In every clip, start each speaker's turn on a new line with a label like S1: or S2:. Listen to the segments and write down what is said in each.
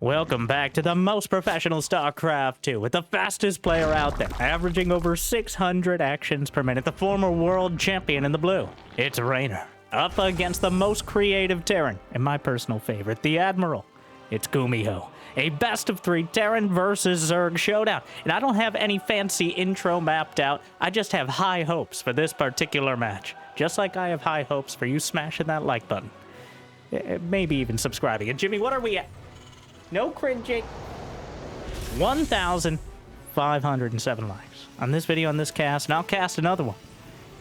S1: Welcome back to the most professional StarCraft 2 with the fastest player out there, averaging over 600 actions per minute, the former world champion in the blue. It's Reynor, up against the most creative Terran, and my personal favorite, the Admiral. It's GuMiho, a best-of-3 Terran versus Zerg showdown. And I don't have any fancy intro mapped out, I just have high hopes for this particular match. Just like I have high hopes for you smashing that like button. Maybe even subscribing. And Jimmy, what are we at? No cringing. 1,507 likes on this video, on this cast, and I'll cast another one.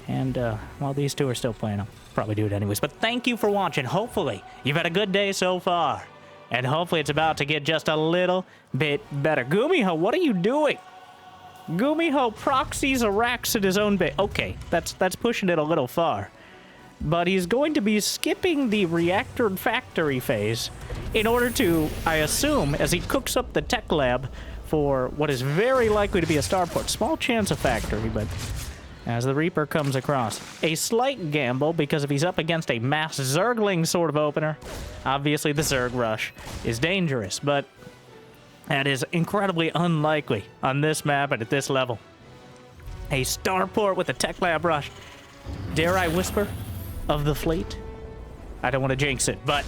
S1: And while these two are still playing, I'll probably do it anyways. But thank you for watching. Hopefully, you've had a good day so far. And hopefully it's about to get just a little bit better. GuMiho, what are you doing? GuMiho proxies a Rax at his own base. Okay, that's pushing it a little far. But he's going to be skipping the reactor factory phase in order to, I assume, as he cooks up the tech lab for what is very likely to be a starport. Small chance of factory, but as the Reaper comes across. A slight gamble, because if he's up against a mass Zergling sort of opener, obviously the Zerg rush is dangerous, but that is incredibly unlikely on this map and at this level. A starport with a tech lab rush. Dare I whisper? Of the fleet? I don't want to jinx it, but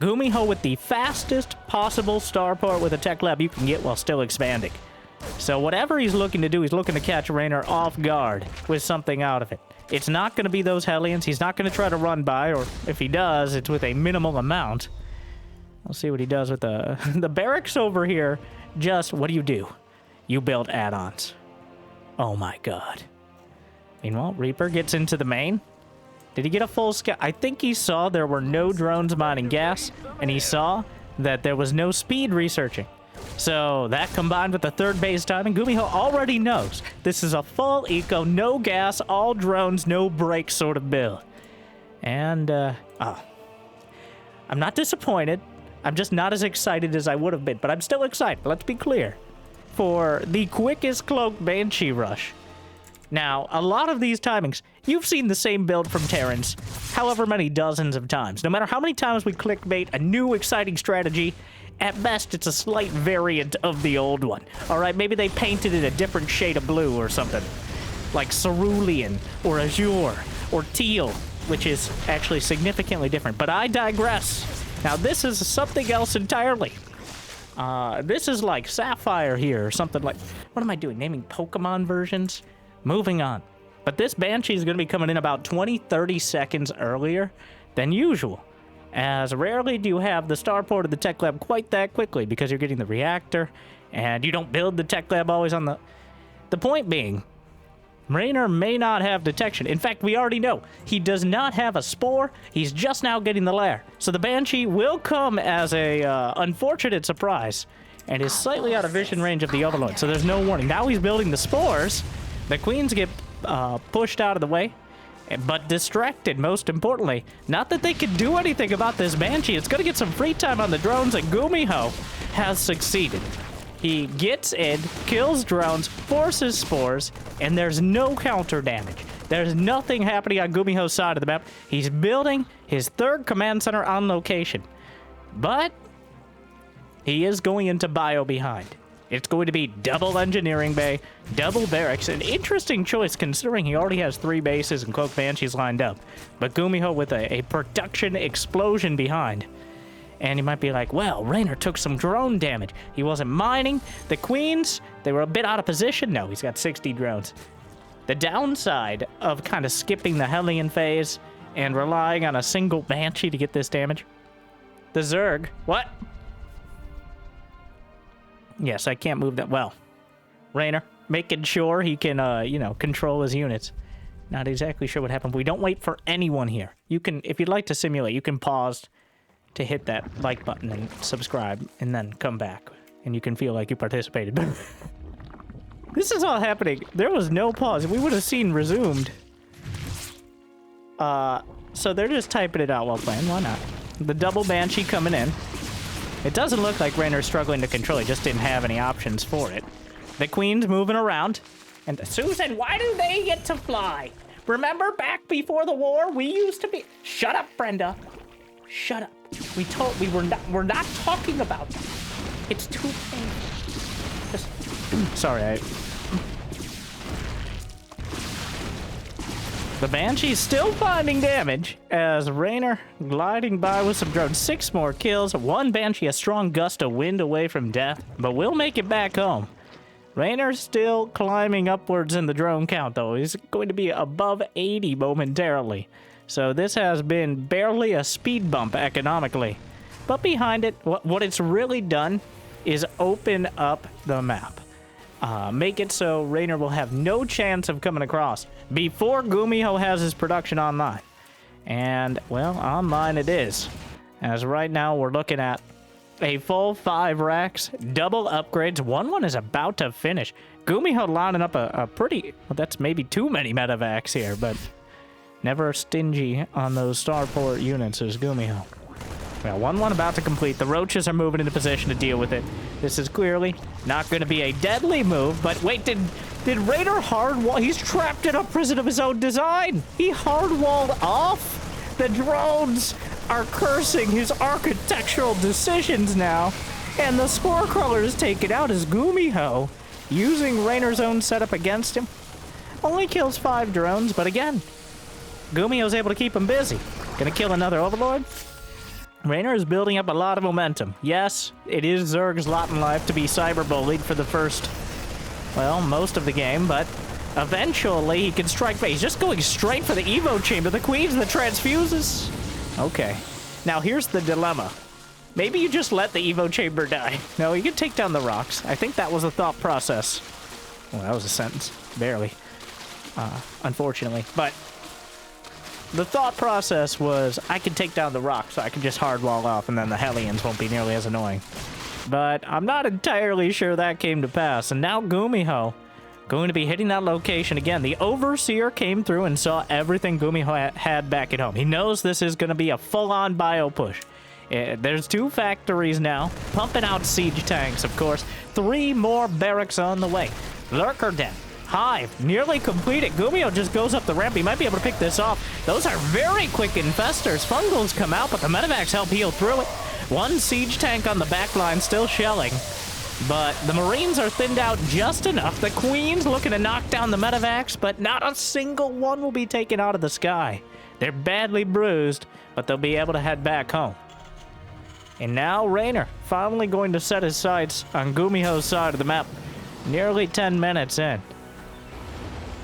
S1: GuMiho with the fastest possible starport with a tech lab you can get while still expanding. So whatever he's looking to do, he's looking to catch Reynor off guard with something out of it. It's not going to be those Hellions. He's not going to try to run by, or if he does, it's with a minimal amount. We'll see what he does with the barracks over here. Just, what do? You build add-ons. Oh my god. Meanwhile, Reaper gets into the main. Did he get a full scout? I think he saw there were no drones mining gas, and he saw that there was no speed researching. So that combined with the third base timing, GuMiho already knows this is a full eco, no gas, all drones, no brakes sort of build. And, I'm not disappointed. I'm just not as excited as I would have been, but I'm still excited, let's be clear, for the quickest cloaked banshee rush. Now, a lot of these timings, you've seen the same build from Terrans however many dozens of times. No matter how many times we clickbait a new exciting strategy, at best it's a slight variant of the old one. Alright, maybe they painted it a different shade of blue or something. Like cerulean, or azure, or teal, which is actually significantly different. But I digress. Now this is something else entirely. This is like sapphire here, or something like... What am I doing? Naming Pokemon versions? Moving on. But this Banshee is going to be coming in about 20-30 seconds earlier than usual, as rarely do you have the starport of the tech lab quite that quickly, because you're getting the reactor, and you don't build the tech lab always on the... The point being, Reynor may not have detection. In fact, we already know he does not have a spore. He's just now getting the lair. So the Banshee will come as a unfortunate surprise, and is slightly out of vision range of the Overlord, so there's no warning. Now he's building the spores. The queens get pushed out of the way, but distracted, most importantly. Not that they can do anything about this Banshee. It's going to get some free time on the drones, and GuMiho has succeeded. He gets in, kills drones, forces spores, and there's no counter damage. There's nothing happening on GuMiho's side of the map. He's building his third command center on location. But he is going into bio behind. It's going to be double engineering bay, double barracks. An interesting choice considering he already has 3 bases and cloaked banshees lined up. But GuMiho with a production explosion behind. And you might be like, well, Reynor took some drone damage. He wasn't mining. The queens, they were a bit out of position. No, he's got 60 drones. The downside of kind of skipping the Hellion phase and relying on a single banshee to get this damage. The Zerg, what? Yes, I can't move that. Well, Reynor, making sure he can, control his units. Not exactly sure what happened. We don't wait for anyone here. You can, if you'd like to simulate, you can pause to hit that like button and subscribe, and then come back, and you can feel like you participated. This is all happening. There was no pause. We would have seen resumed. So they're just typing it out while playing. Why not? The double Banshee coming in. It doesn't look like Reynor's struggling to control. He just didn't have any options for it. The queen's moving around. And Susan, why do they get to fly? Remember back before the war, we used to be... Shut up, Brenda. Shut up. We're not talking about that. It's too painful. Just, sorry, The Banshee's still finding damage as Reynor gliding by with some drones. 6 more kills. 1 Banshee, a strong gust of wind away from death, but we'll make it back home. Reynor's still climbing upwards in the drone count, though. He's going to be above 80 momentarily. So this has been barely a speed bump economically. But behind it, what it's really done is open up the map. Make it so Reynor will have no chance of coming across before GuMiho has his production online. And, well, online it is. As right now we're looking at a full 5 racks, double upgrades. One is about to finish. GuMiho lining up a pretty... Well, that's maybe too many medevacs here, but never stingy on those starport units as GuMiho. Well, 1 about to complete. The roaches are moving into position to deal with it. This is clearly not going to be a deadly move, but wait, did Reynor hardwall? He's trapped in a prison of his own design. He hardwalled off. The drones are cursing his architectural decisions now, and the spore crawler is taken out as GuMiho, using Reynor's own setup against him. Only kills 5 drones, but again, GuMiho's able to keep him busy. Gonna kill another Overlord. Reynor is building up a lot of momentum. Yes, it is Zerg's lot in life to be cyberbullied for the first, well, most of the game, but eventually he can strike base. He's just going straight for the Evo Chamber. The Queen's the transfuses. Okay. Now here's the dilemma. Maybe you just let the Evo Chamber die. No, you can take down the rocks. I think that was a thought process. Well, that was a sentence. Barely. Unfortunately. But the thought process was, I can take down the rocks, so I can just hardwall off, and then the Hellions won't be nearly as annoying. But I'm not entirely sure that came to pass, and now GuMiho going to be hitting that location again. The Overseer came through and saw everything GuMiho had back at home. He knows this is going to be a full-on bio push. There's 2 factories now, pumping out siege tanks, of course. 3 more barracks on the way. Lurker Den. Hive, nearly completed. GuMiho just goes up the ramp. He might be able to pick this off. Those are very quick infestors. Fungals come out, but the medevacs help heal through it. 1 siege tank on the back line, still shelling. But the Marines are thinned out just enough. The Queen's looking to knock down the medevacs, but not a single one will be taken out of the sky. They're badly bruised, but they'll be able to head back home. And now Reynor finally going to set his sights on GuMiho's side of the map. Nearly 10 minutes in.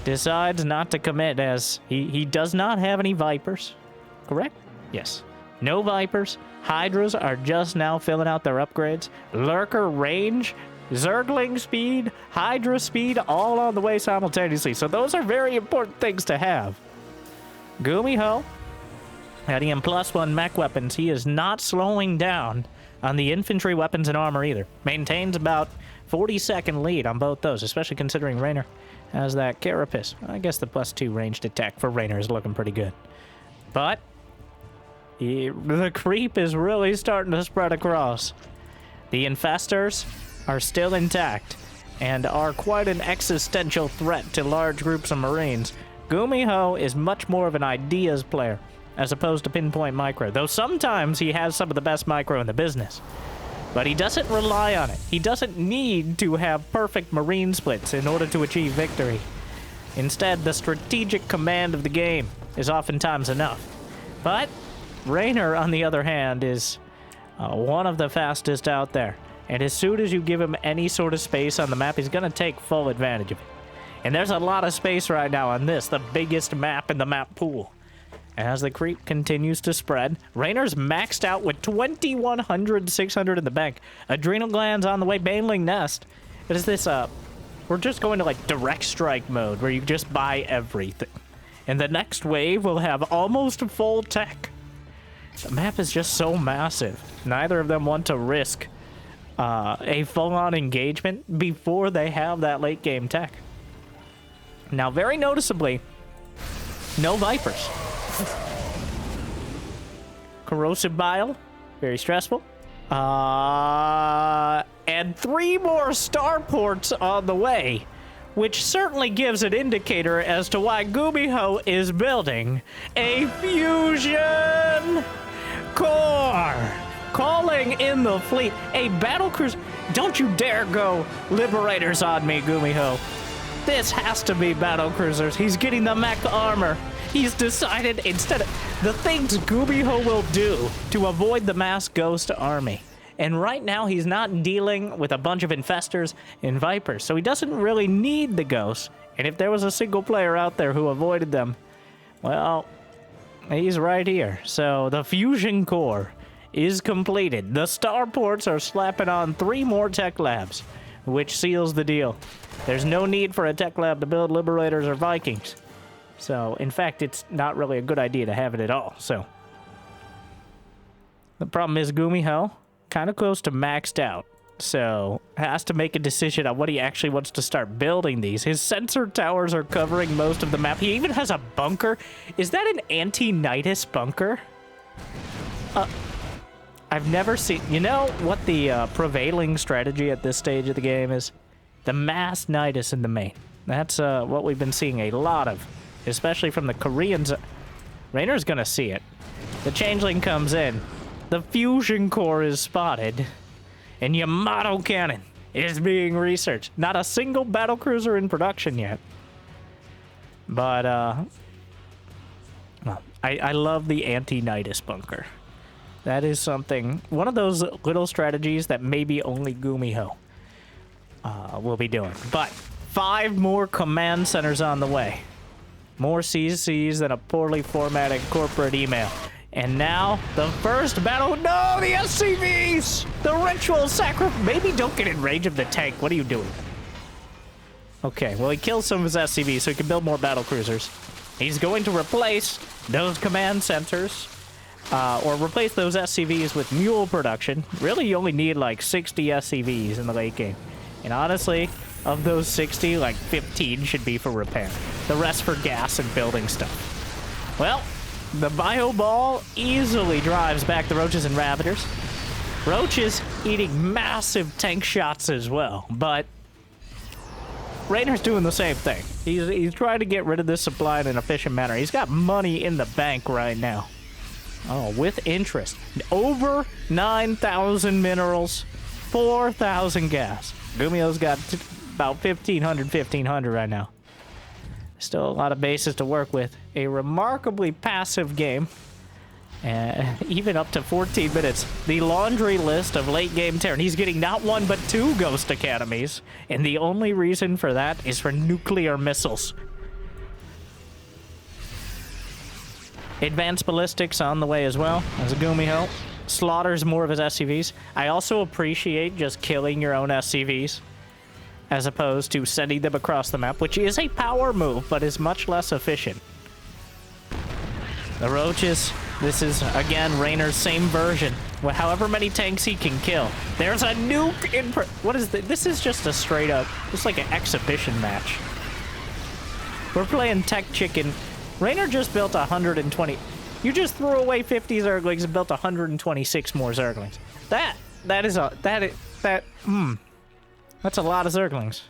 S1: Decides not to commit as he does not have any Vipers. Correct? Yes. No Vipers. Hydras are just now filling out their upgrades. Lurker range, Zergling speed, Hydra speed, all on the way simultaneously. So those are very important things to have. GuMiho, adding in +1 mech weapons. He is not slowing down on the infantry weapons and armor either. Maintains about 40-second lead on both those, especially considering Reynor has that Carapace. I guess the +2 ranged attack for Reynor is looking pretty good. But the creep is really starting to spread across. The infestors are still intact and are quite an existential threat to large groups of Marines. GuMiho is much more of an ideas player as opposed to pinpoint micro, though sometimes he has some of the best micro in the business. But he doesn't rely on it. He doesn't need to have perfect Marine splits in order to achieve victory. Instead, the strategic command of the game is oftentimes enough. But Reynor, on the other hand, is one of the fastest out there. And as soon as you give him any sort of space on the map, he's going to take full advantage of it. And there's a lot of space right now on this, the biggest map in the map pool. As the creep continues to spread, Reynor's maxed out with 2,100, 600 in the bank. Adrenal glands on the way, baneling nest. What is this? We're just going to like direct strike mode where you just buy everything. And the next wave will have almost full tech. The map is just so massive. Neither of them want to risk a full-on engagement before they have that late game tech. Now, very noticeably, no Vipers. Corrosive bile, very stressful. And 3 more starports on the way, which certainly gives an indicator as to why GuMiho is building a fusion. Corps! Calling in the fleet. A battlecruiser. Don't you dare go Liberators on me, GuMiho. This has to be battlecruisers. He's getting the mech armor. He's decided instead of the things GuMiho will do to avoid the mass ghost army. And right now he's not dealing with a bunch of infestors and vipers, so he doesn't really need the ghosts. And if there was a single player out there who avoided them, well, he's right here. So the fusion core is completed. The starports are slapping on 3 more tech labs, which seals the deal. There's no need for a tech lab to build Liberators or Vikings. So, in fact, it's not really a good idea to have it at all. So, the problem is GuMiho, kind of close to maxed out. So, has to make a decision on what he actually wants to start building these. His sensor towers are covering most of the map. He even has a bunker. Is that an anti-Nidus bunker? I've never seen... You know what the prevailing strategy at this stage of the game is? The mass Nidus in the main. That's what we've been seeing a lot of. Especially from the Koreans. Reynor's gonna see it. The Changeling comes in. The Fusion Core is spotted. And Yamato Cannon is being researched. Not a single battlecruiser in production yet. But, well, I love the anti-Nidus bunker. That is something... One of those little strategies that maybe only GuMiho will be doing. But 5 more command centers on the way. More CCs than a poorly formatted corporate email. And now, the first battle... No, the SCVs! The ritual sacrifice... Maybe don't get in range of the tank. What are you doing? Okay, well, he kills some of his SCVs so he can build more battlecruisers. He's going to replace those command centers, or replace those SCVs with mule production. Really, you only need, like, 60 SCVs in the late game. And honestly... Of those 60, like 15 should be for repair. The rest for gas and building stuff. Well, the Bio Ball easily drives back the Roaches and Ravagers. Roaches eating massive tank shots as well, but Reynor's doing the same thing. He's trying to get rid of this supply in an efficient manner. He's got money in the bank right now. Oh, with interest. Over 9,000 minerals, 4,000 gas. GuMiho's got... about 1,500 right now. Still a lot of bases to work with. A remarkably passive game. Even up to 14 minutes. The laundry list of late game Terran. He's getting not 1 but 2 Ghost Academies. And the only reason for that is for nuclear missiles. Advanced ballistics on the way as well. As a GuMiho slaughters more of his SCVs. I also appreciate just killing your own SCVs. As opposed to sending them across the map, which is a power move, but is much less efficient. The Roaches, this is, again, Reynor's same version. However many tanks he can kill. There's a nuke in... What is this? This is just a straight up... It's like an exhibition match. We're playing Tech Chicken. Reynor just built 120... You just threw away 50 Zerglings and built 126 more Zerglings. That's a lot of Zerglings.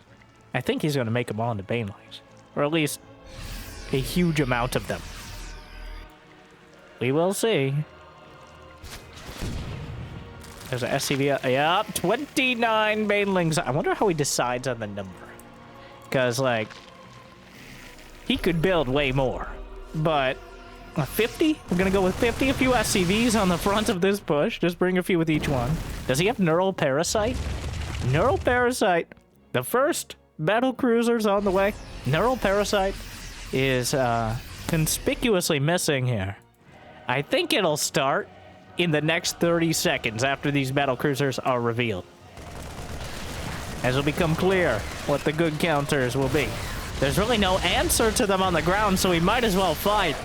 S1: I think he's going to make them all into banelings. Or at least a huge amount of them. We will see. There's an SCV. Yeah, 29 banelings. I wonder how he decides on the number. Because, like, he could build way more. But 50? We're going to go with 50. A few SCVs on the front of this push. Just bring a few with each one. Does he have Neural Parasite? Neural Parasite, the first battlecruiser's on the way. Neural Parasite is conspicuously missing here. I think it'll start in the next 30 seconds after these battlecruisers are revealed. As it'll become clear what the good counters will be. There's really no answer to them on the ground, so we might as well fight.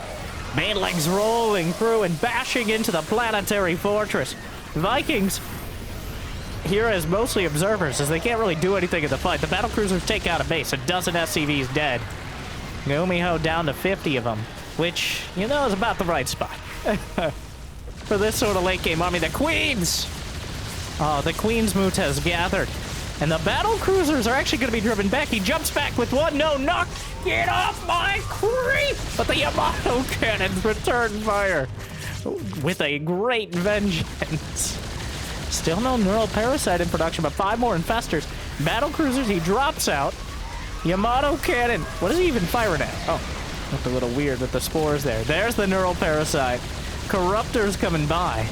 S1: Banelings rolling through and bashing into the planetary fortress. Vikings... here as mostly observers, as they can't really do anything in the fight. The battlecruisers take out a base. A dozen SCVs dead. GuMiho down to 50 of them, which, you know, is about the right spot. For this sort of late game army. The Queens! Oh, the Queen's Moot has gathered. And the battlecruisers are actually going to be driven back. He jumps back with 1. No, knock! Get off my creep! But the Yamato cannons return fire. with a great vengeance. Still no neural parasite in production, but 5 more infestors. Battlecruisers, he drops out. Yamato cannon. What is he even firing at? Oh, looked a little weird with the spores there. There's the neural parasite. Corruptor's coming by.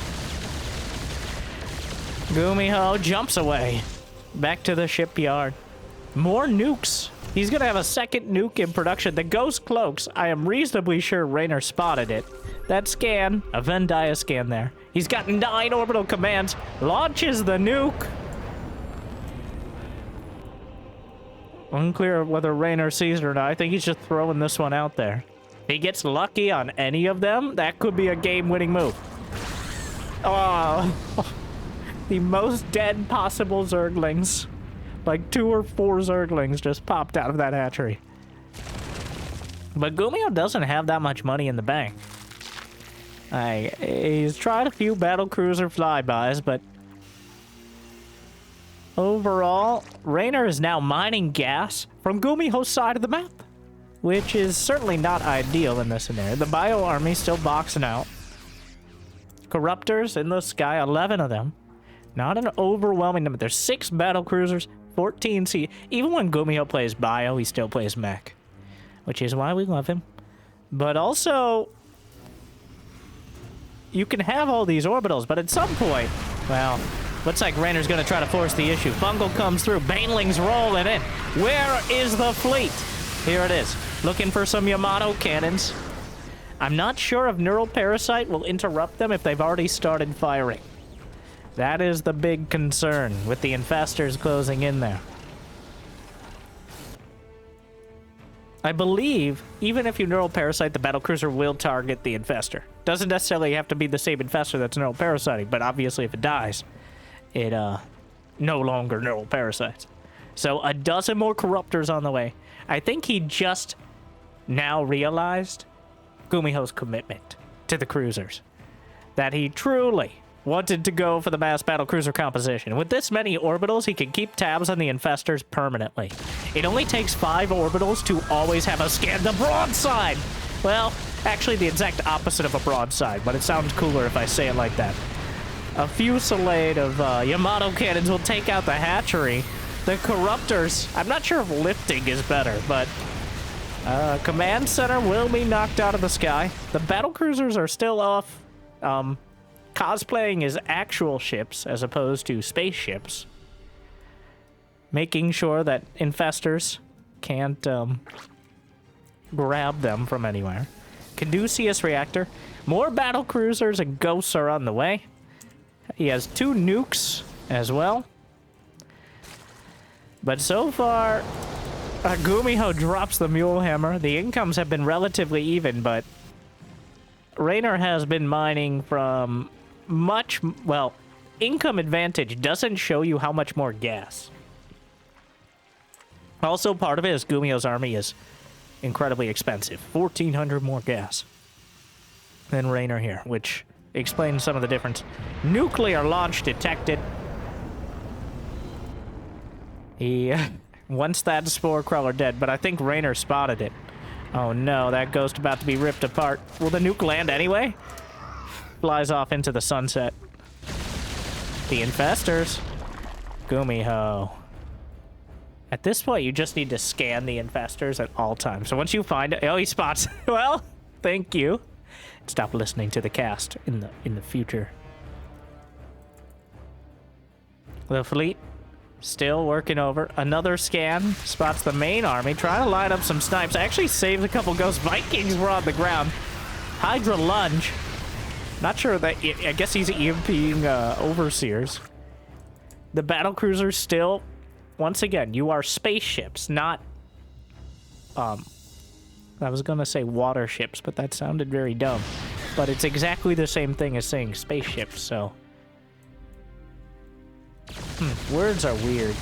S1: GuMiho jumps away. Back to the shipyard. More nukes. He's gonna have a second nuke in production. The ghost cloaks. I am reasonably sure Reynor spotted it. That scan, a Venn dia scan there. He's got 9 orbital commands. Launches the nuke. Unclear whether Reynor sees it or not. I think he's just throwing this one out there. If he gets lucky on any of them, that could be a game-winning move. Oh, the most dead possible Zerglings. Like 2 or 4 Zerglings just popped out of that hatchery. But GuMiho doesn't have that much money in the bank. He's tried a few Battlecruiser flybys, but overall, Reynor is now mining gas from GuMiho's side of the map, which is certainly not ideal in this scenario. The Bio Army still boxing out. Corruptors in the sky, 11 of them. Not an overwhelming number. There's 6 Battlecruisers, 14 C. Even when GuMiho plays Bio, he still plays mech, which is why we love him. But also, you can have all these orbitals, but at some point, well, looks like Reynor's going to try to force the issue. Fungal comes through. Baneling's rolling in. Where is the fleet? Here it is. Looking for some Yamato cannons. I'm not sure if Neural Parasite will interrupt them if they've already started firing. That is the big concern with the infestors closing in there. I believe, even if you Neural Parasite, the Battlecruiser will target the infestor. Doesn't necessarily have to be the same infestor that's Neural Parasiting, but obviously if it dies, it no longer Neural Parasites. So a dozen more Corruptors on the way. I think he just now realized GuMiho's commitment to the cruisers. That he truly wanted to go for the mass Battlecruiser composition. With this many orbitals, he can keep tabs on the infestors permanently. It only takes 5 orbitals to always have a scan the broadside. Well, actually the exact opposite of a broadside, but it sounds cooler if I say it like that. A fusillade of Yamato cannons will take out the hatchery. The Corruptors, I'm not sure if lifting is better, but command center will be knocked out of the sky. The Battlecruisers are still off cosplaying as actual ships as opposed to spaceships, making sure that infestors can't grab them from anywhere. Caduceus reactor. More Battlecruisers and ghosts are on the way. He has 2 nukes as well. But so far, GuMiho drops the Mule Hammer. The incomes have been relatively even, but Reynor has been mining from much, well, income advantage doesn't show you how much more gas. Also, part of it is GuMiho's army is incredibly expensive. 1,400 more gas than Reynor here, which explains some of the difference. Nuclear launch detected. He wants that spore crawler dead, but I think Reynor spotted it. Oh no, that ghost about to be ripped apart. Will the nuke land anyway? Flies off into the sunset. The infestors. GuMiho. At this point, you just need to scan the infestors at all times. So once you find it, oh, he spots. Well, thank you. Stop listening to the cast in the future. The fleet still working over. Another scan spots the main army. Trying to line up some snipes. Actually saved a couple ghost Vikings were on the ground. Hydra lunge. Not sure that, I guess he's EMPing overseers. The Battlecruisers still, once again, you are spaceships, not, I was gonna say waterships, but that sounded very dumb. But it's exactly the same thing as saying spaceships, so. Words are weird.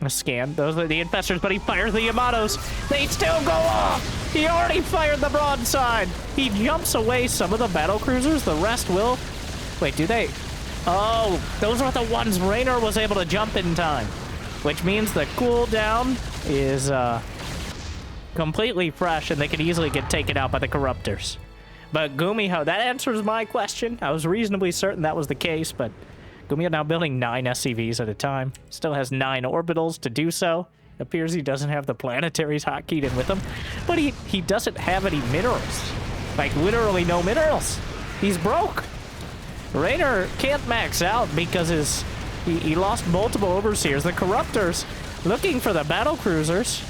S1: A scan. Those are the infestors, but he fires the Yamatos. They still go off! He already fired the broadside! He jumps away some of the Battlecruisers. The rest will... Wait, do they... Oh, those are the ones Reynor was able to jump in time. Which means the cooldown is, completely fresh, and they could easily get taken out by the Corruptors. But GuMiho, that answers my question. I was reasonably certain that was the case, but GuMiho now building 9 SCVs at a time. Still has 9 orbitals to do so. It appears he doesn't have the planetaries hotkeyed in with him, but he doesn't have any minerals. Like, literally no minerals. He's broke. Reynor can't max out because he lost multiple overseers. The Corruptors looking for the Battlecruisers.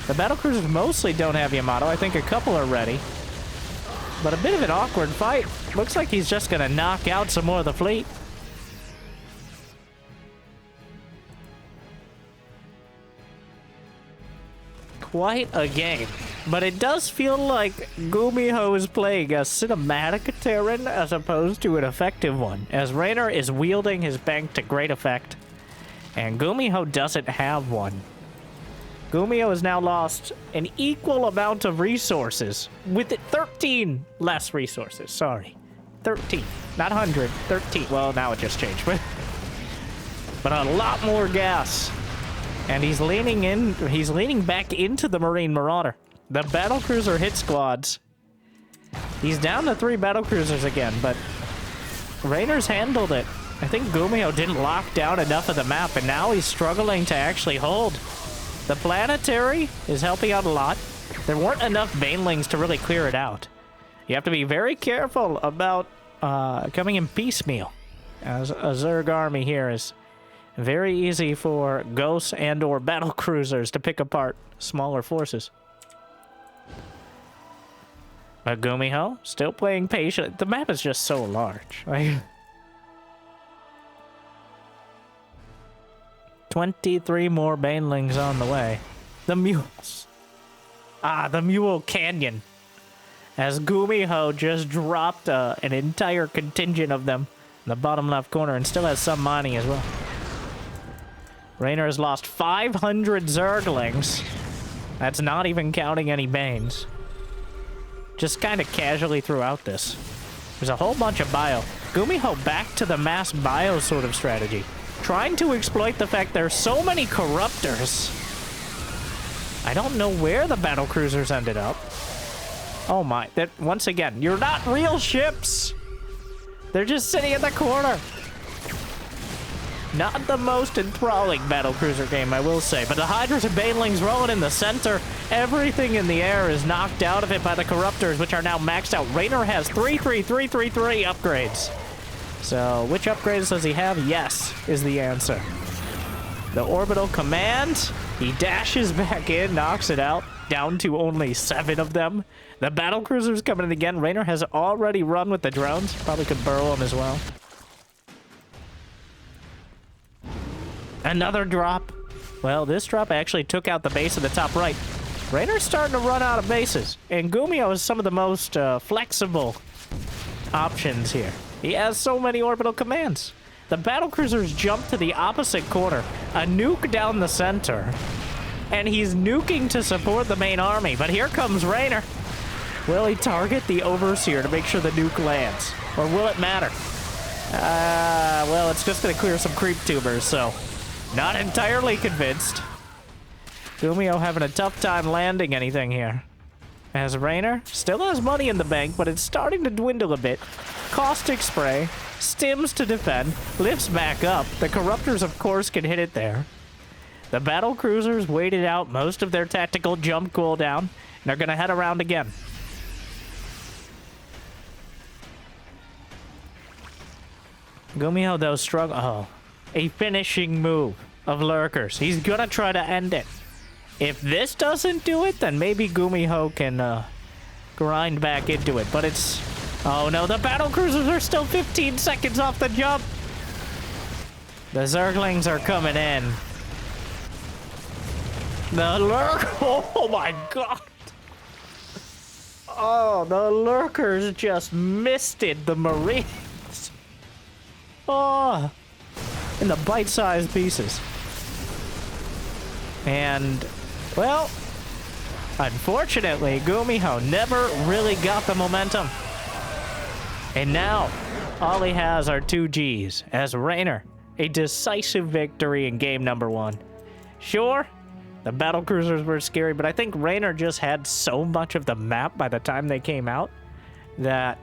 S1: The Battlecruisers mostly don't have Yamato. I think a couple are ready. But a bit of an awkward fight. Looks like he's just going to knock out some more of the fleet. Quite a game. But it does feel like GuMiho is playing a cinematic Terran as opposed to an effective one, as Reynor is wielding his bank to great effect, and GuMiho doesn't have one. GuMiho has now lost an equal amount of resources, with 13 less resources, sorry. 13, not 100, 13. Well, now it just changed, but a lot more gas. And he's leaning back into the Marine Marauder. The Battlecruiser hit squads. He's down to 3 Battlecruisers again, but Reynor's handled it. I think GuMiho didn't lock down enough of the map, and now he's struggling to actually hold. The planetary is helping out a lot. There weren't enough banelings to really clear it out. You have to be very careful about coming in piecemeal, as a Zerg army here is very easy for ghosts and or Battlecruisers to pick apart smaller forces. But GuMiho still playing patient. The map is just so large. Like 23 more banelings on the way. The mules. The Mule Canyon. As GuMiho just dropped an entire contingent of them in the bottom left corner and still has some mining as well. Reynor has lost 500 Zerglings. That's not even counting any Banes. Just kind of casually throughout this. There's a whole bunch of bio. GuMiho back to the mass bio sort of strategy. Trying to exploit the fact there's so many Corruptors. I don't know where the Battlecruisers ended up. Oh my, once again, you're not real ships! They're just sitting in the corner. Not the most enthralling Battlecruiser game, I will say, but the Hydras and Banelings rolling in the center. Everything in the air is knocked out of it by the Corruptors, which are now maxed out. Reynor has 33333 upgrades. So, which upgrades does he have? Yes, is the answer. The Orbital Command, he dashes back in, knocks it out, down to only 7 of them. The Battlecruiser's coming in again. Reynor has already run with the drones. Probably could burrow them as well. Another drop. Well, this drop actually took out the base of the top right. Reynor's starting to run out of bases, and GuMiho is some of the most flexible options here. He has so many orbital commands. The Battlecruisers jump to the opposite corner, a nuke down the center, and he's nuking to support the main army. But here comes Reynor. Will he target the Overseer to make sure the nuke lands? Or will it matter? Well, it's just going to clear some creep tubers, so not entirely convinced. GuMiho having a tough time landing anything here. As Reynor still has money in the bank, but it's starting to dwindle a bit. Caustic Spray, stims to defend, lifts back up. The Corruptors, of course, can hit it there. The Battlecruisers waited out most of their tactical jump cooldown, and they're going to head around again. GuMiho, though, struggle. Oh, a finishing move of Lurkers. He's going to try to end it. If this doesn't do it, then maybe GuMiho can grind back into it. But it's... Oh no, the Battlecruisers are still 15 seconds off the jump. The Zerglings are coming in. The Oh my god. Oh, the Lurkers just misted the Marines. Oh, in the bite-sized pieces. And, well, unfortunately, GuMiho never really got the momentum. And now, all he has are 2 Gs, as Reynor, a decisive victory in game number 1. Sure, The Battlecruisers were scary, but I think Reynor just had so much of the map by the time they came out that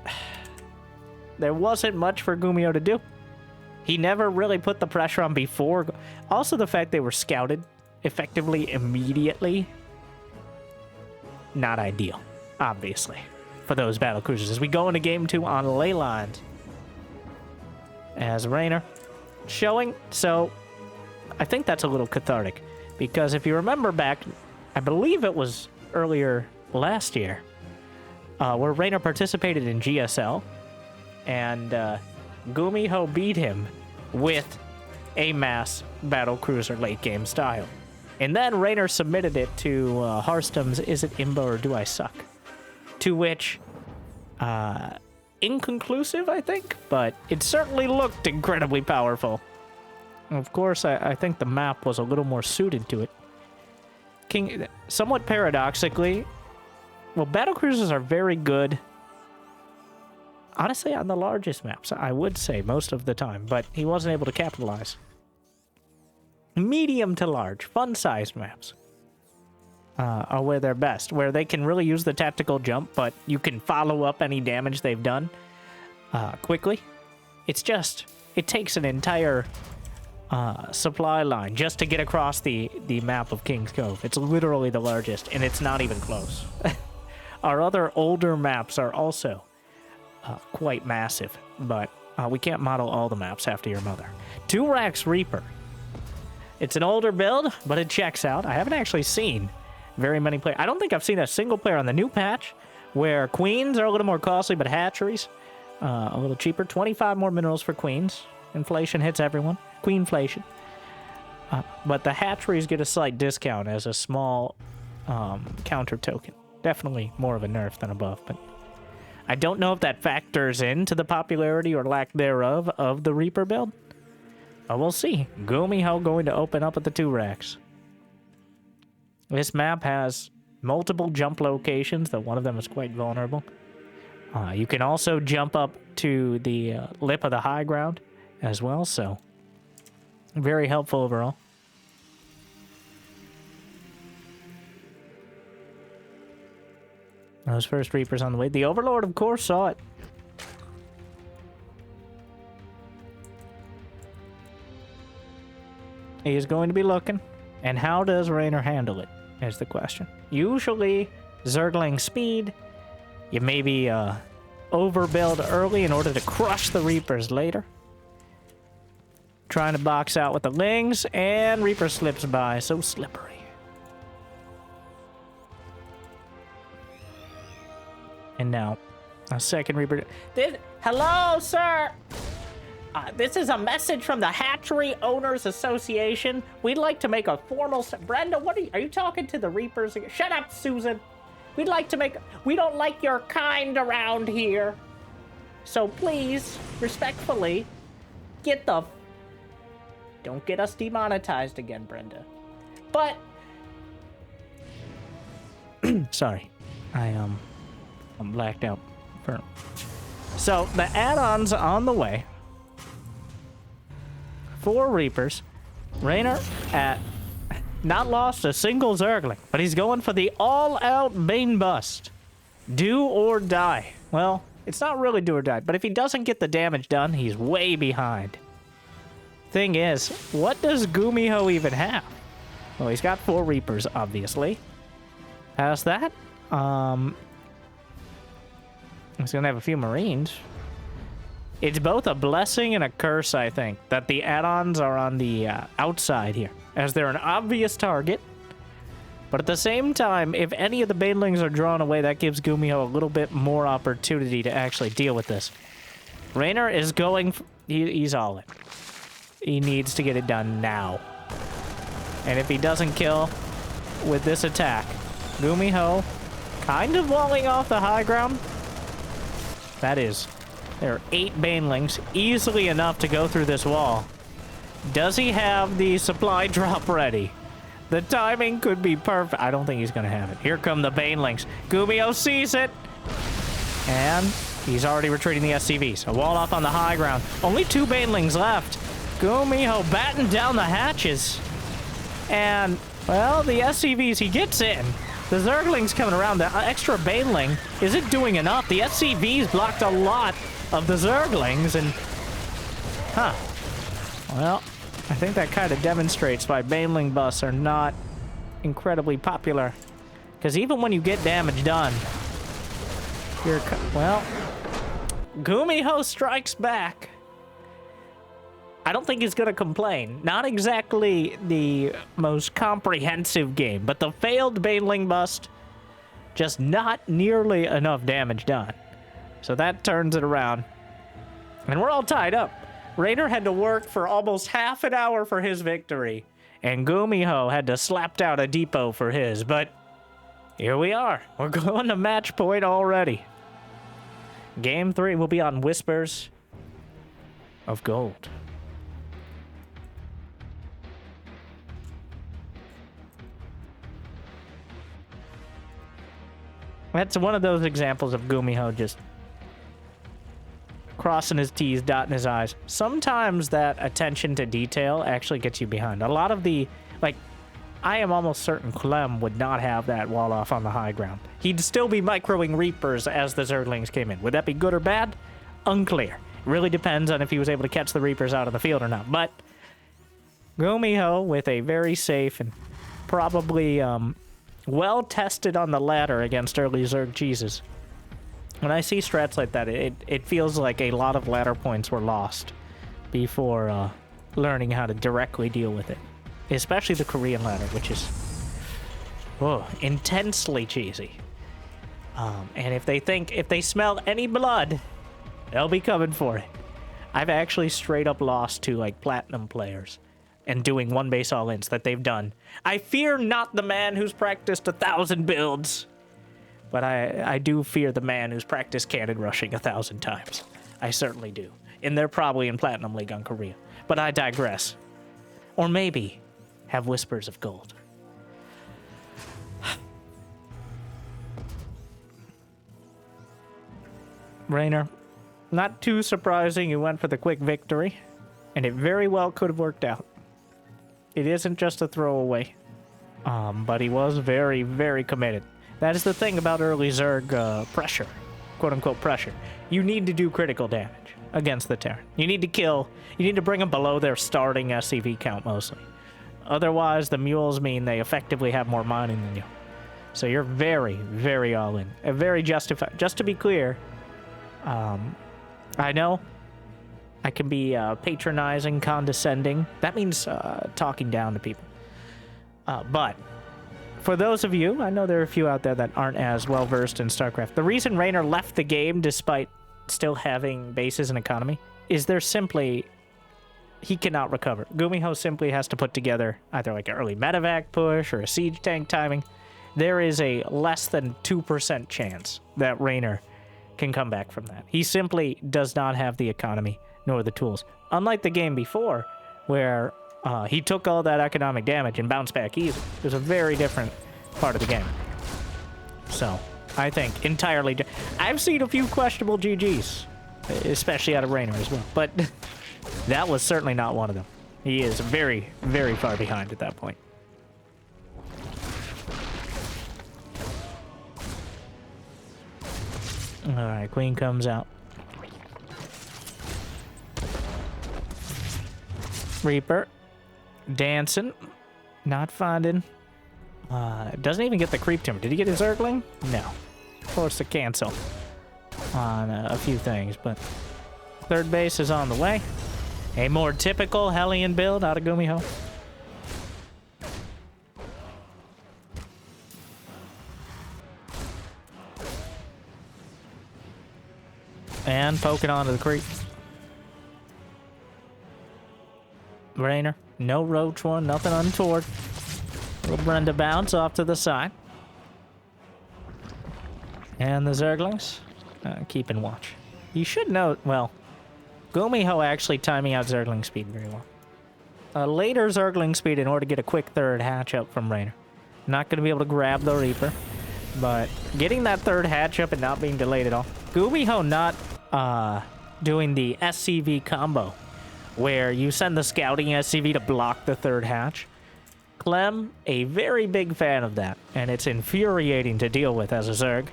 S1: there wasn't much for GuMiho to do. He never really put the pressure on before. Also, the fact they were scouted effectively immediately. Not ideal, obviously, for those Battlecruisers. As we go into Game 2 on ley lines. As Reynor showing, so I think that's a little cathartic. Because if you remember back, I believe it was earlier last year, where Reynor participated in GSL, and GuMiho beat him with a mass Battlecruiser late game style. And then Reynor submitted it to Hearthstone's Is It Imba or Do I Suck? To which, inconclusive, I think, but it certainly looked incredibly powerful. Of course, I think the map was a little more suited to it. Somewhat paradoxically, well, Battlecruisers are very good, honestly, on the largest maps, I would say, most of the time, but he wasn't able to capitalize. Medium to large, fun-sized maps are where they're best, where they can really use the tactical jump, but you can follow up any damage they've done quickly. It's just, it takes an entire supply line just to get across the map of King's Cove. It's literally the largest, and it's not even close. Our other older maps are also quite massive, but we can't model all the maps after your mother. 2-Rax Reaper. It's an older build, but it checks out. I haven't actually seen very many players. I don't think I've seen a single player on the new patch where queens are a little more costly, but hatcheries a little cheaper. 25 more minerals for queens. Inflation hits everyone. Queenflation. But the hatcheries get a slight discount as a small counter token. Definitely more of a nerf than a buff, but I don't know if that factors into the popularity or lack thereof of the Reaper build. But we'll see. GuMiho going to open up at the 2-Rax. This map has multiple jump locations, though one of them is quite vulnerable. You can also jump up to the lip of the high ground as well, so very helpful overall. Those first Reapers on the way. The Overlord, of course, saw it. He is going to be looking. And how does Reynor handle it, is the question. Usually, Zergling speed. You maybe overbuild early in order to crush the Reapers later. Trying to box out with the Lings, and Reaper slips by. So slippery. And now, a second Reaper. Hello, sir! This is a message from the Hatchery Owners Association. We'd like to make a formal... Brenda, what are you talking to the Reapers again? Shut up, Susan! We'd like to make... We don't like your kind around here. So please, respectfully, get the... Don't get us demonetized again, Brenda. But... Sorry. I'm blacked out. So, the add-ons on the way. 4 Reapers. Reynor at... Not lost a single Zergling, but he's going for the all-out Bane Bust. Do or die. Well, it's not really do or die, but if he doesn't get the damage done, he's way behind. Thing is, what does GuMiho even have? Well, he's got 4 Reapers, obviously. Past that, he's gonna have a few Marines. It's both a blessing and a curse, I think, that the add-ons are on the outside here, as they're an obvious target. But at the same time, if any of the banelings are drawn away, that gives GuMiho a little bit more opportunity to actually deal with this. Reynor is going... He's all in. He needs to get it done now. And if he doesn't kill with this attack, GuMiho kind of walling off the high ground. That is... There are 8 banelings, easily enough to go through this wall. Does he have the supply drop ready? The timing could be perfect. I don't think he's going to have it. Here come the banelings. GuMiho sees it. And he's already retreating the SCVs. A wall off on the high ground. Only 2 banelings left. GuMiho batting down the hatches. And Well, the SCVs he gets in. The Zerglings coming around. The extra baneling isn't doing enough. The SCVs blocked a lot of the Zerglings, and... Huh. Well, I think that kind of demonstrates why baneling buffs are not incredibly popular. Because even when you get damage done, you're... Well, GuMiho strikes back. I don't think he's going to complain. Not exactly the most comprehensive game, but the failed baneling bust, just not nearly enough damage done. So that turns it around. And we're all tied up. Reynor had to work for almost half an hour for his victory, and GuMiho had to slap down a depot for his, but here we are. We're going to match point already. Game 3 will be on Whispers of Gold. That's one of those examples of GuMiho just crossing his T's, dotting his I's. Sometimes that attention to detail actually gets you behind. A lot of the, like, I am almost certain Clem would not have that wall off on the high ground. He'd still be microing Reapers as the Zerglings came in. Would that be good or bad? Unclear. It really depends on if he was able to catch the Reapers out of the field or not. But GuMiho with a very safe and probably well tested on the ladder against early Zerg cheeses. When I see strats like that, it feels like a lot of ladder points were lost before learning how to directly deal with it. Especially the Korean ladder, which is intensely cheesy. And if they smell any blood, they'll be coming for it. I've actually straight up lost to like platinum players and doing one base all-ins that they've done. I fear not the man who's practiced 1,000 builds, but I do fear the man who's practiced cannon rushing 1,000 times. I certainly do. And they're probably in Platinum League on Korea. But I digress. Or maybe have Whispers of Gold. Reynor, not too surprising you went for the quick victory, and it very well could have worked out. It isn't just a throwaway, but he was very, very committed. That is the thing about early Zerg pressure, quote-unquote pressure. You need to do critical damage against the Terran. You need to kill, you need to bring them below their starting SCV count mostly. Otherwise, the mules mean they effectively have more mining than you. So you're very, very all in. Very justified. Just to be clear, I know I can be patronizing, condescending. That means talking down to people. But for those of you, I know there are a few out there that aren't as well-versed in StarCraft. The reason Reynor left the game despite still having bases and economy is there simply... he cannot recover. GuMiho simply has to put together either like an early medevac push or a siege tank timing. There is a less than 2% chance that Reynor can come back from that. He simply does not have the economy nor the tools. Unlike the game before, where he took all that economic damage and bounced back easy. It was a very different part of the game. So, I think entirely... I've seen a few questionable GGs, especially out of Reynor as well, but that was certainly not one of them. He is very, very far behind at that point. Alright, Queen comes out. Reaper. Dancing. Not finding. Doesn't even get the creep timber. Did he get his Zergling? No. Forced to cancel on a few things, but third base is on the way. A more typical Hellion build out of GuMiho. And poking onto the creep. Reynor, no roach one, nothing untoward. Little Brenda bounce off to the side. And the Zerglings, keeping watch. You should note, well, GuMiho actually timing out Zergling speed very well. A later Zergling speed in order to get a quick third hatch up from Reynor. Not going to be able to grab the Reaper, but getting that third hatch up and not being delayed at all. GuMiho not doing the SCV combo, where you send the scouting SCV to block the third hatch. Clem, a very big fan of that, and it's infuriating to deal with as a Zerg.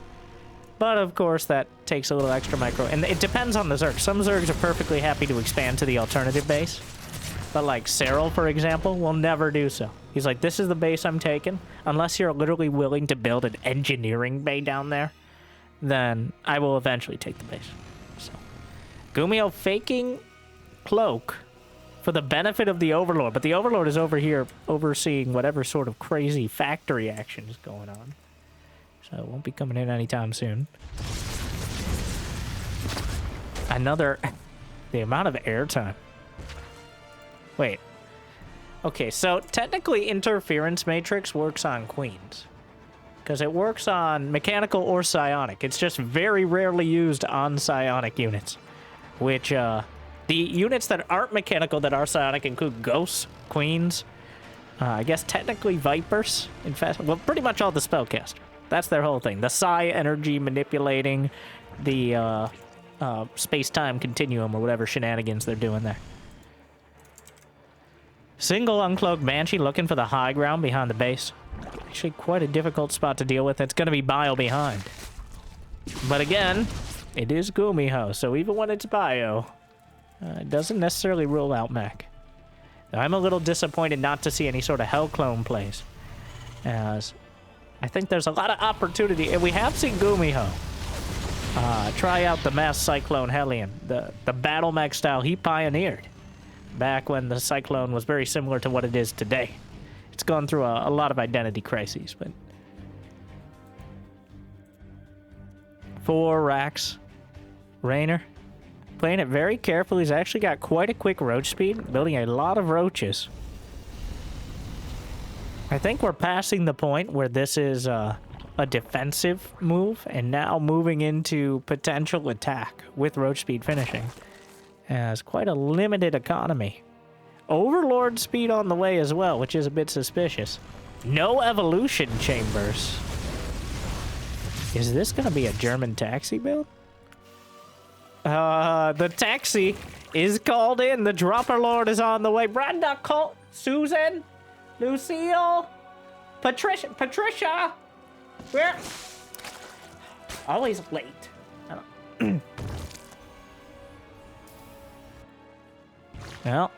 S1: But of course, that takes a little extra micro, and it depends on the Zerg. Some Zergs are perfectly happy to expand to the alternative base, but like Cyril, for example, will never do so. He's like, this is the base I'm taking. Unless you're literally willing to build an engineering bay down there, then I will eventually take the base. So, GuMiho faking Cloak for the benefit of the Overlord, but the Overlord is over here overseeing whatever sort of crazy factory action is going on. So it won't be coming in anytime soon. Another... the amount of airtime. Wait. Okay, so technically Interference Matrix works on Queens. Because it works on mechanical or psionic. It's just very rarely used on psionic units. Which, the units that aren't mechanical that are psionic include Ghosts, Queens, I guess technically Vipers, in fact, well, pretty much all the spellcaster. That's their whole thing. The psi energy manipulating the space-time continuum or whatever shenanigans they're doing there. Single uncloaked Banshee looking for the high ground behind the base. Actually quite a difficult spot to deal with. It's going to be bio behind. But again, it is GuMiho, so even when it's bio, it doesn't necessarily rule out mech. I'm a little disappointed not to see any sort of Hell Clone plays, as I think there's a lot of opportunity, and we have seen GuMiho try out the Mass Cyclone Hellion, the battle mech style he pioneered back when the Cyclone was very similar to what it is today. It's gone through a lot of identity crises, but 4 racks. Reynor playing it very carefully. He's actually got quite a quick roach speed, building a lot of roaches. I think we're passing the point where this is a defensive move, and now moving into potential attack with roach speed finishing. Has quite a limited economy. Overlord speed on the way as well, which is a bit suspicious. No evolution chambers. Is this going to be a German taxi build? The taxi is called in. The Dropper Lord is on the way. Brenda, Colt, Susan, Lucille, Patricia. Where? Always late. I don't... Well,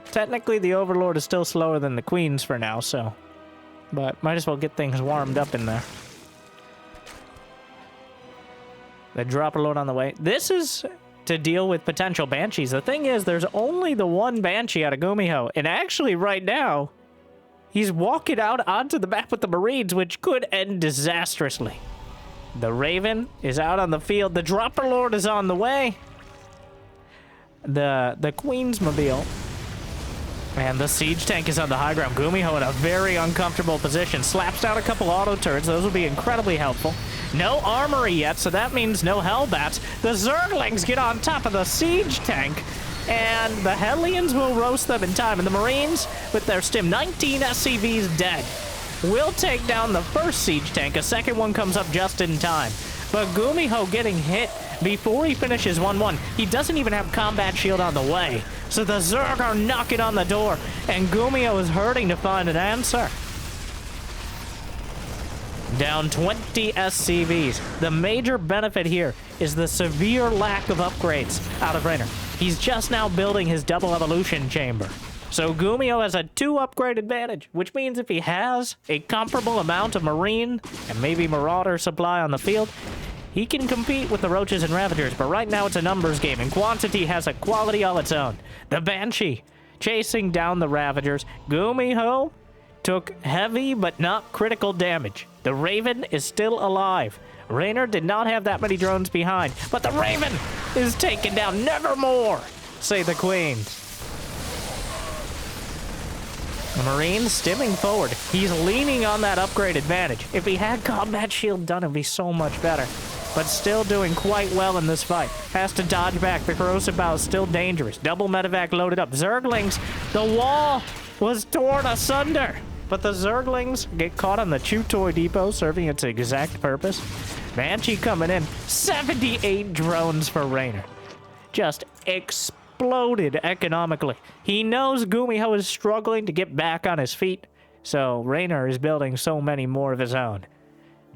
S1: technically the Overlord is still slower than the Queens for now, so... But might as well get things warmed up in there. The Dropper Lord on the way. This is to deal with potential Banshees. The thing is, there's only the one Banshee out of GuMiho, and actually right now, he's walking out onto the map with the Marines, which could end disastrously. The Raven is out on the field. The Dropper Lord is on the way. The Queen's Mobile. And the Siege Tank is on the high ground. GuMiho in a very uncomfortable position. Slaps down a couple auto turrets. Those will be incredibly helpful. No armory yet, so that means no Hellbats. The Zerglings get on top of the Siege Tank, and the Hellions will roast them in time. And the Marines, with their stim, 19 SCVs dead, will take down the first Siege Tank. A second one comes up just in time. But GuMiho getting hit before he finishes 1-1. He doesn't even have combat shield on the way. So the Zerg are knocking on the door, and GuMiho is hurting to find an answer. Down 20 SCVs. The major benefit here is the severe lack of upgrades out of Reynor. He's just now building his double evolution chamber. So GuMiho has a 2 upgrade advantage, which means if he has a comparable amount of Marine and maybe Marauder supply on the field, he can compete with the Roaches and Ravagers. But right now it's a numbers game, and quantity has a quality all its own. The Banshee chasing down the Ravagers. GuMiho took heavy but not critical damage. The Raven is still alive. Reynor did not have that many drones behind, but the Raven is taken down. Nevermore, say the Queens. The Marines stimming forward. He's leaning on that upgrade advantage. If he had combat shield done, it'd be so much better. But still doing quite well in this fight. Has to dodge back. The corrosive bow is still dangerous. Double medevac loaded up. Zerglings, the wall was torn asunder. But the Zerglings get caught on the Chew Toy Depot, serving its exact purpose. Banshee coming in. 78 drones for Reynor. Just exploding exploded economically. He knows GuMiho is struggling to get back on his feet, so Reynor is building so many more of his own.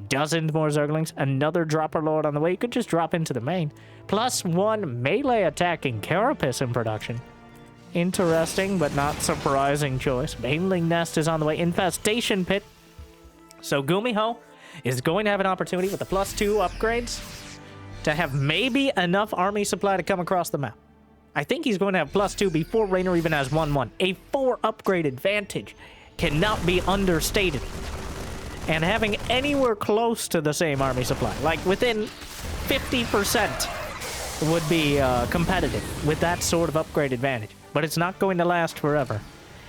S1: Dozens more Zerglings, another Dropper Lord on the way. You could just drop into the main. +1 melee attacking Carapace in production. Interesting, but not surprising choice. Baneling Nest is on the way. Infestation Pit. So GuMiho is going to have an opportunity with the +2 upgrades to have maybe enough army supply to come across the map. I think he's going to have +2 before Reynor even has 1-1. A 4 upgrade advantage cannot be understated. And having anywhere close to the same army supply, like within 50%, would be competitive with that sort of upgrade advantage. But it's not going to last forever.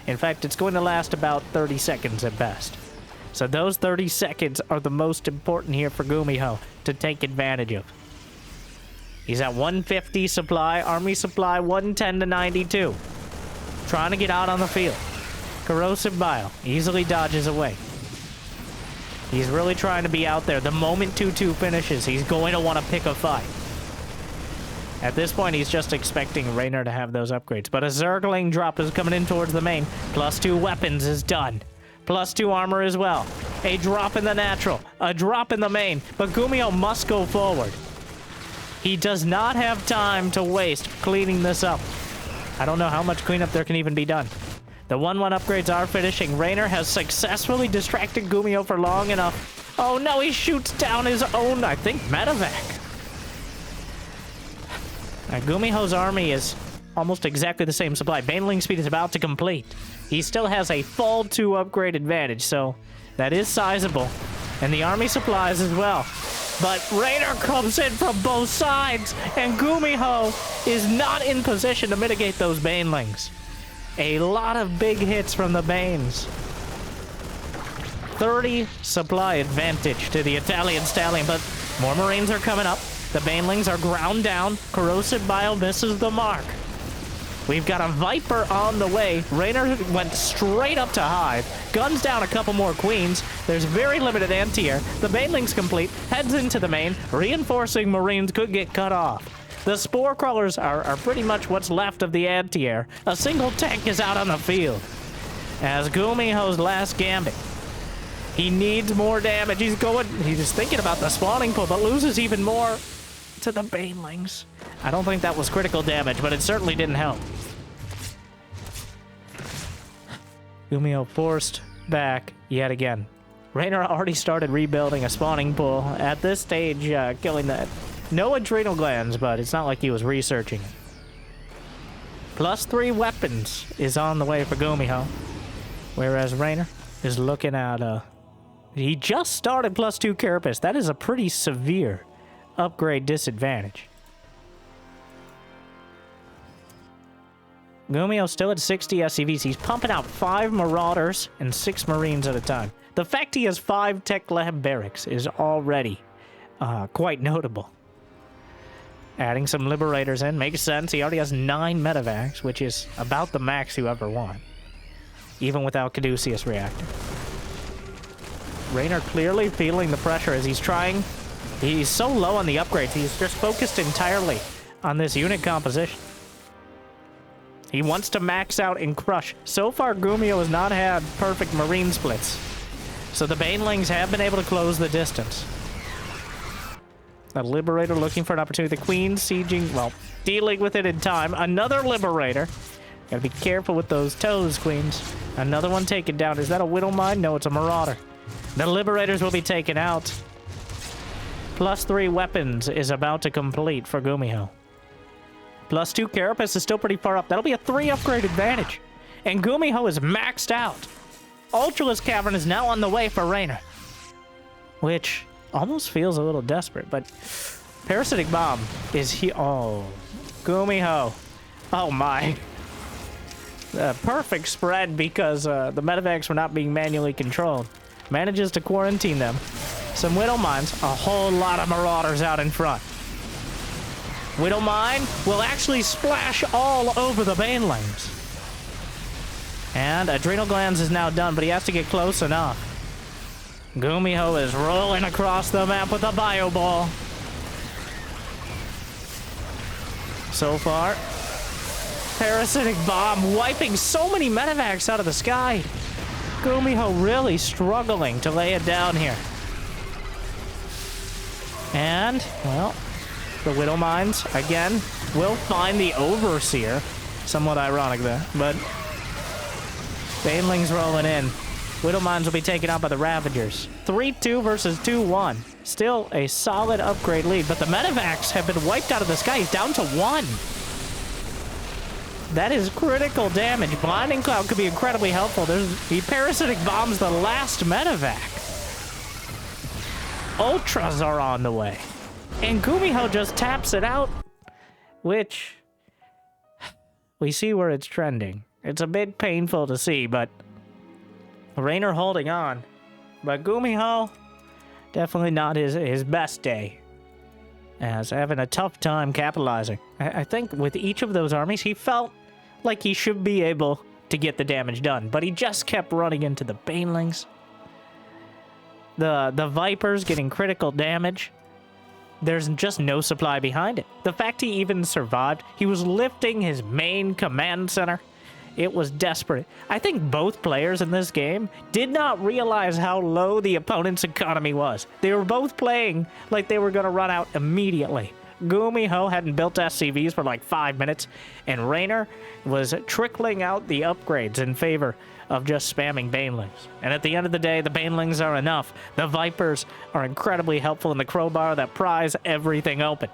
S1: In fact, it's going to last about 30 seconds at best. So those 30 seconds are the most important here for GuMiho to take advantage of. He's at 150 supply, army supply 110 to 92. Trying to get out on the field. Corrosive Bile easily dodges away. He's really trying to be out there. The moment 2-2 finishes, he's going to want to pick a fight. At this point, he's just expecting Reynor to have those upgrades. But a Zergling drop is coming in towards the main. +2 weapons is done. +2 armor as well. A drop in the natural. A drop in the main. But GuMiho must go forward. He does not have time to waste cleaning this up. I don't know how much cleanup there can even be done. The 1-1 upgrades are finishing. Reynor has successfully distracted GuMiho for long enough. Oh no, he shoots down his own, I think, medevac. GuMiho's army is almost exactly the same supply. Baneling speed is about to complete. He still has a full 2 upgrade advantage, so that is sizable. And the army supplies as well. But Reynor comes in from both sides, and GuMiho is not in position to mitigate those banelings. A lot of big hits from the Banes. 30 supply advantage to the Italian Stallion, but more Marines are coming up. The banelings are ground down. Corrosive Bile misses the mark. We've got a Viper on the way. Reynor went straight up to Hive. Guns down a couple more Queens. There's very limited anti-air. The baneling's complete. Heads into the main. Reinforcing Marines could get cut off. The Spore Crawlers are pretty much what's left of the anti-air. A single tank is out on the field. As GuMiho's last gambit. He needs more damage. He's just thinking about the spawning pool, but loses even more to the banelings. I don't think that was critical damage, but it certainly didn't help. GuMiho forced back yet again. Reynor already started rebuilding a spawning pool. At this stage, killing that. No adrenal glands, but it's not like he was researching it. +3 weapons is on the way for GuMiho. Whereas Reynor is looking at, he just started +2 Carapace. That is a pretty severe upgrade disadvantage. GuMiho still at 60 SCVs. He's pumping out 5 Marauders and 6 Marines at a time. The fact he has 5 Tech Lab Barracks is already quite notable. Adding some Liberators in makes sense. He already has 9 Medevacs, which is about the max you ever want, even without Caduceus Reactor. Reynor clearly feeling the pressure as he's trying. He's so low on the upgrades. He's just focused entirely on this unit composition. He wants to max out and crush. So far, GuMiho has not had perfect Marine splits, so the Banelings have been able to close the distance. A Liberator looking for an opportunity. The Queen sieging, well, dealing with it in time. Another Liberator. Gotta be careful with those toes, Queens. Another one taken down. Is that a Widow Mine? No, it's a Marauder. The Liberators will be taken out. +3 weapons is about to complete for GuMiho. +2 Carapace is still pretty far up. That'll be a 3 upgrade advantage. And GuMiho is maxed out. Ultralisk Cavern is now on the way for Reynor, which almost feels a little desperate, but Parasitic Bomb is here. Oh, GuMiho. Oh my. Perfect spread because the medevacs were not being manually controlled. Manages to quarantine them. Some Widow Mines, a whole lot of Marauders out in front. Widow Mine will actually splash all over the Banelings. And Adrenal Glands is now done, but he has to get close enough. GuMiho is rolling across the map with a Bio Ball. So far, parasitic bomb wiping so many medevacs out of the sky. GuMiho really struggling to lay it down here. And, well, the Widow Mines, again, will find the Overseer. Somewhat ironic there, but baneling's rolling in. Widow Mines will be taken out by the Ravagers. 3-2 versus 2-1. Still a solid upgrade lead, but the medevacs have been wiped out of the sky. He's down to 1. That is critical damage. Blinding Cloud could be incredibly helpful. He parasitic bombs the last medevac. Ultras are on the way. And GuMiho just taps it out, which we see where it's trending. It's a bit painful to see, but Reynor holding on. But GuMiho, definitely not his best day. As having a tough time capitalizing. I think with each of those armies, he felt like he should be able to get the damage done, but he just kept running into the banelings. The Vipers getting critical damage. There's just no supply behind it. The fact he even survived, he was lifting his main command center. It was desperate. I think both players in this game did not realize how low the opponent's economy was. They were both playing like they were going to run out immediately. GuMiho hadn't built SCVs for like 5 minutes, and Reynor was trickling out the upgrades in favor of just spamming banelings. And at the end of the day, the banelings are enough. The Vipers are incredibly helpful in the crowbar that pries everything open.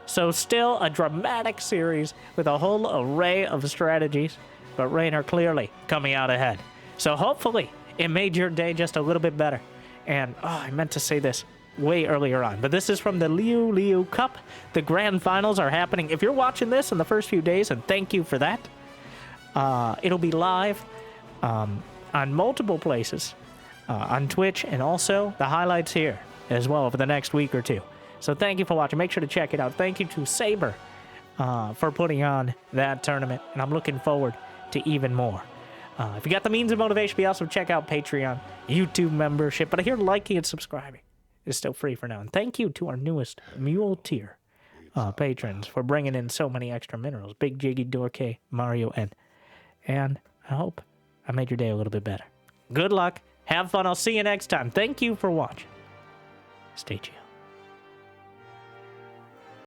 S1: So still a dramatic series with a whole array of strategies, but Reynor clearly coming out ahead. So hopefully it made your day just a little bit better. And, oh, I meant to say this way earlier on, but this is from the LiuLiu Cup. The grand finals are happening. If you're watching this in the first few days, and thank you for that, it'll be live on multiple places, on Twitch, and also the highlights here as well over the next week or two. So thank you for watching. Make sure to check it out. Thank you to Saber for putting on that tournament, and I'm looking forward to even more. If you got the means and motivation, you also check out Patreon, YouTube membership, but I hear liking and subscribing is still free for now. And thank you to our newest Mule tier patrons for bringing in so many extra minerals. Big Jiggy, Dorke, Mario, and I hope I made your day a little bit better. Good luck. Have fun. I'll see you next time. Thank you for watching. Stay tuned.